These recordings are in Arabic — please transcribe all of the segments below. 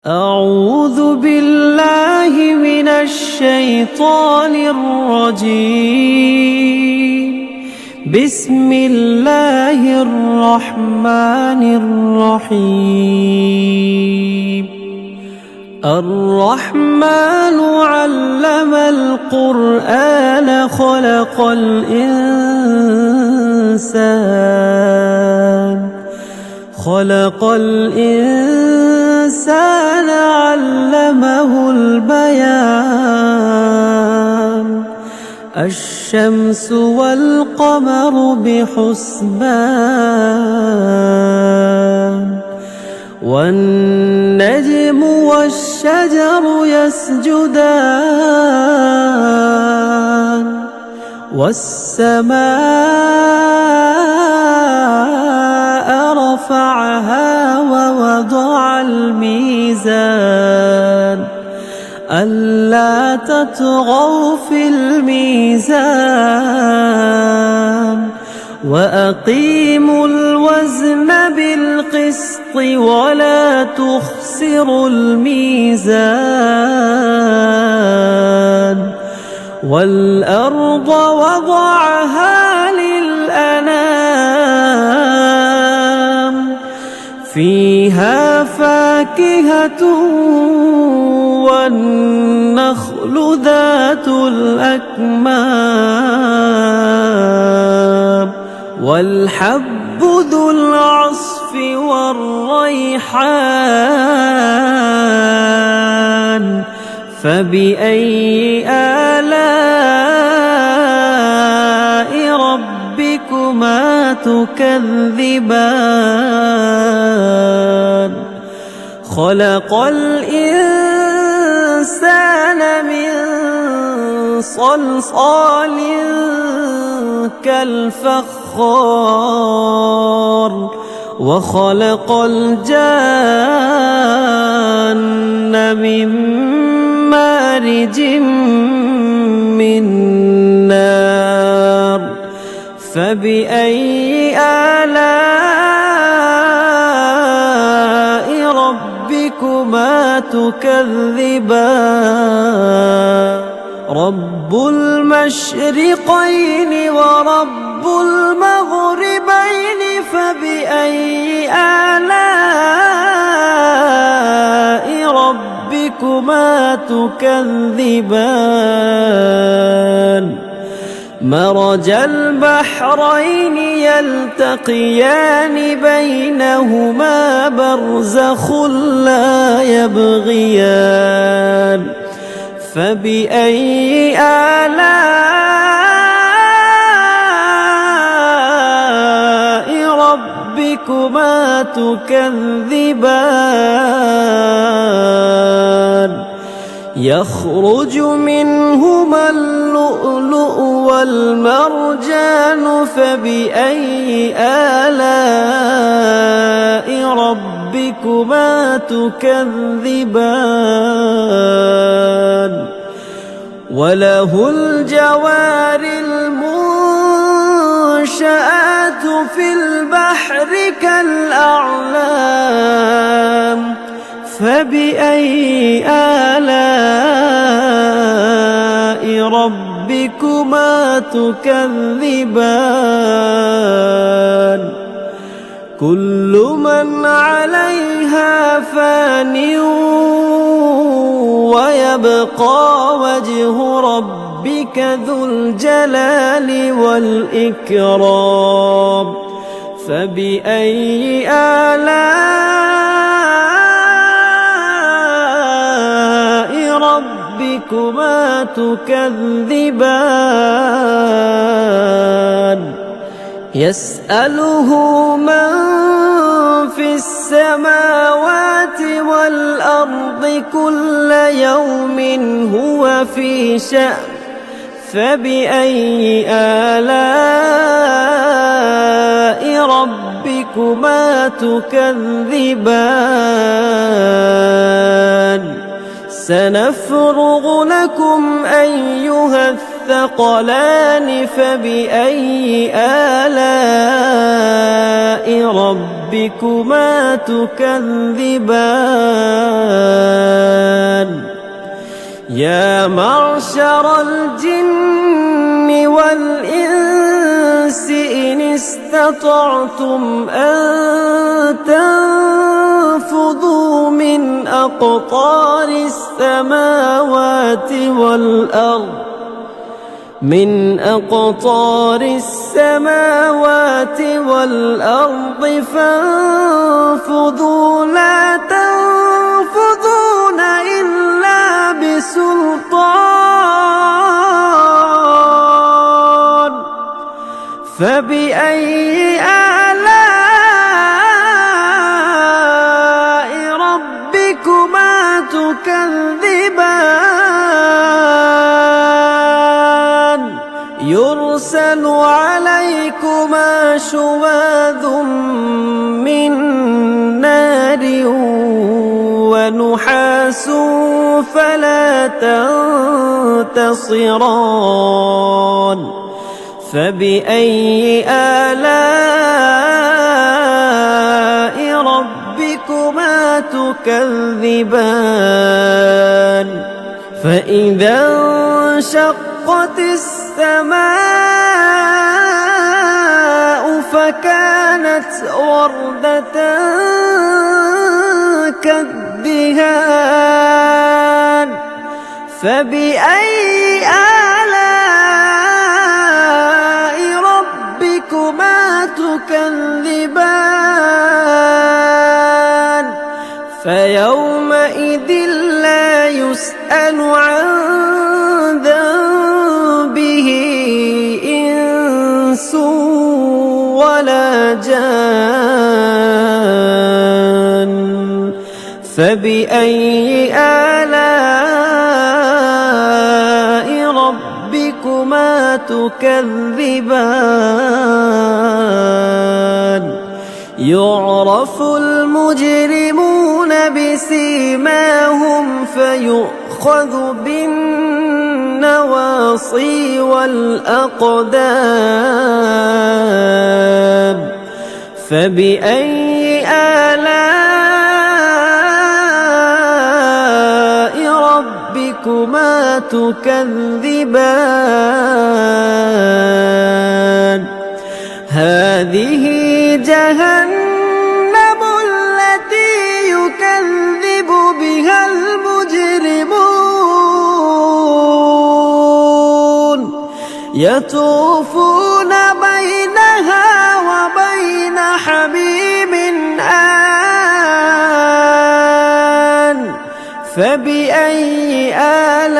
أعوذ بالله من الشيطان الرجيم. بسم الله الرحمن الرحيم. الرحمن علم القرآن خلق الإنسان علمه البيان. الشمس والقمر بحسبان والنجم والشجر يسجدان والسماء رفعها ووضع الميزان ألا تطغوا في الميزان وأقيموا الوزن بالقسط ولا تخسروا الميزان. والأرض وضعها للأنام فيها فاكهة والنخل ذات الأكمام والحب ذو العصف والريحان. فبأي آلاء ربكما تكذبان؟ خلق الإنسان من صلصال كالفخار وخلق الجان من مارج من نار. فبأي آلاء ربكما تكذبان؟ رب المشرقين ورب المغربين فبأي آلاء ربكما تكذبان؟ مرج البحرين يلتقيان بينهما برزخ لا يبغيان. فبأي آلاء ربكما تكذبان؟ يخرج منهما اللؤلؤ والمرجان فبأي آلاء ربكما تكذبان؟ وله الجوار المنشآت في البحر كالأعلام. فبأي آلاء ربكما تكذبان؟ كل من عليها فان ويبقى وجه ربك ذو الجلال والإكرام. فبأي آلاء ربكما تكذبان؟ يسأله من في السماوات والأرض كل يوم هو في شأن. فبأي آلاء ربكما تكذبان؟ سنفرغ لكم أيها الثقلان. فبأي آلاء ربكما تكذبان يا معشر الجن والإنس إن استطعتم أن تنفذوا من أقطار السماوات والأرض فانفذوا لا تنفذون إلا بسلطان فبأي آلاء ربكما تكذبان يرسل عليكما شواظ من نار ونحاس فلا تنتصران فبأي آلاء ربكما تكذبان فإذا انشقت السماء فكانت وردة كالدهان فبأي آلاء ربكما تكذبان فيومئذ لا يسأل عن ذنبه إنس ولا جان فبأي آلاء ربكما تكذبان يعرف المجرمون بسيماهم فيؤخذ بالنواصي والأقدام فبأي آلاء ربكما تكذبان هذه جهنم التي يكذب بها المجرمون يطوفون بينها وبين حميم آن فبأي آلاء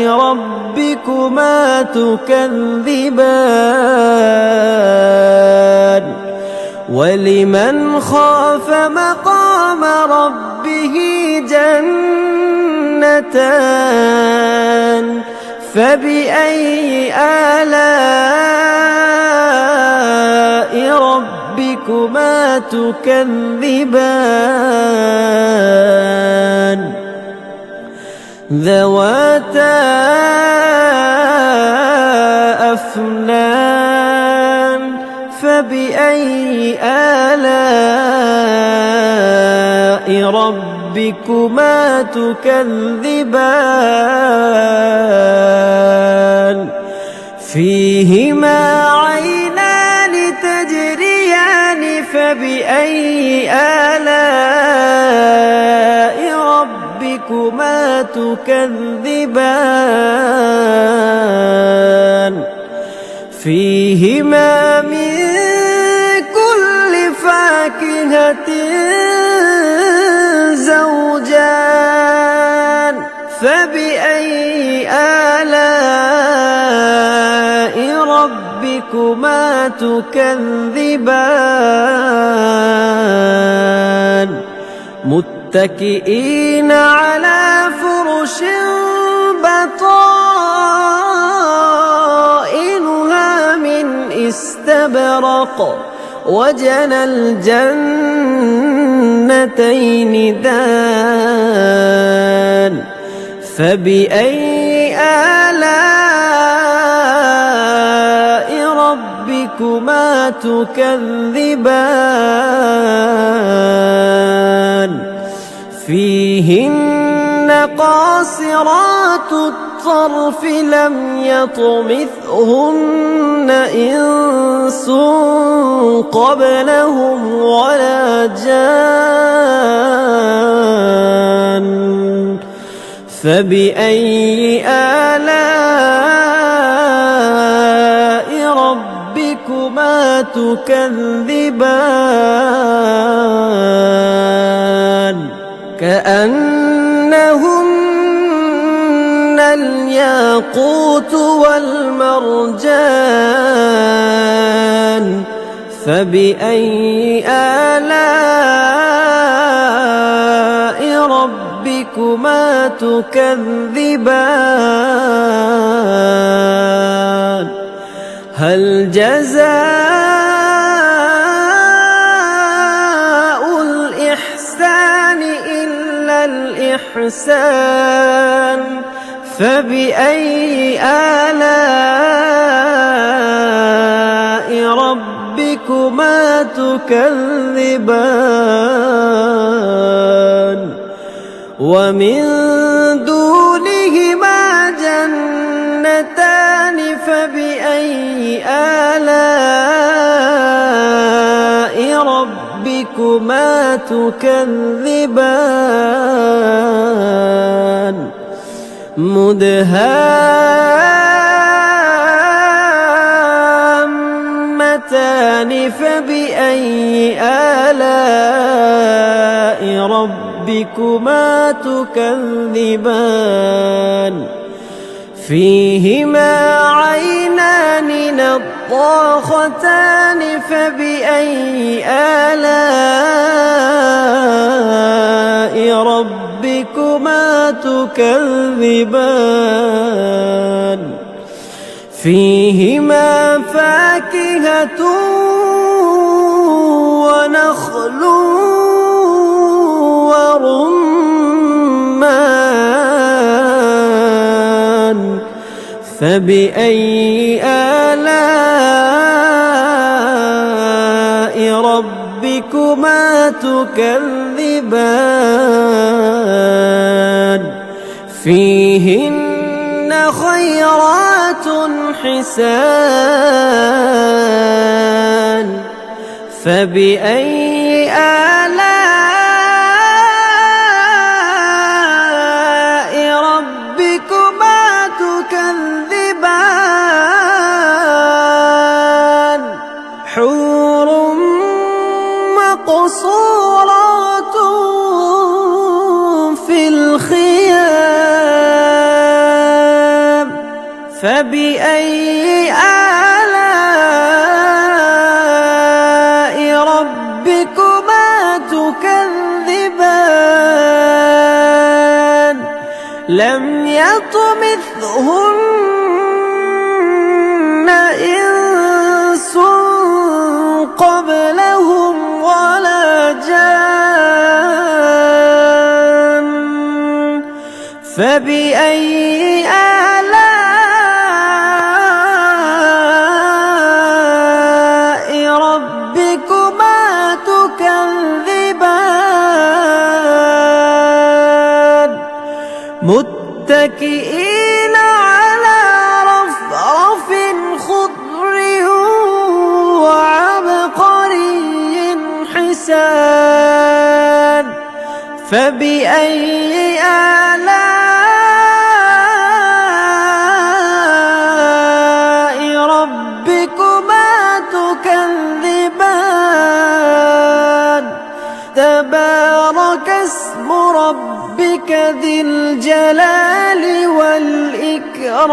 ربكما تكذبان ولمن خاف مقام ربه جنتان فبأي آلاء ربكما تكذبان ذواتا أفنان فبأي آلاء ربكما تكذبان فيهما عينان تجريان فبأي آلاء ربكما تكذبان فيهما من كل فاكهة زوجان فبأي آلاء ربكما تكذبان متكئين على فرش بطائنها من استبرق وجنى الجنتين دان فبأي آلاء ربكما تكذبان فيهن قاصرات الطرف لم يطمثهن إنس قبلهم ولا جان فبأي آلاء ربكما تكذبان كأنهن الياقوت والمرجان فبأي آلاء ربكما تكذبان هل جزاء الإحسان إلا الإحسان فبأي آلاء ربكما تكذبان ومن دونهما جنتان فبأي آلاء ربكما تكذبان مدهامتان فبأي آلاء ربكما تكذبان فيهما عينان نضاختان فبأي آلاء ربكما تكذبان فيهما فاكهة ونخل ورمان فبأي آلاء ربكما تكذبان فيهن خيرات حسان فبأي آلاء ربكما تكذبان حور مقصورات في الخيام فبأي آلاء ربكما تكذبان لم يطمثهن إنس قبلهم ولا جان فبأي آلاء ربكما تكذبان متكئين على رفرف خضر وعبقري حسان فبأي آلاء ربكما تكذبان تبارك اسم ربك ذي الجلال والإكرام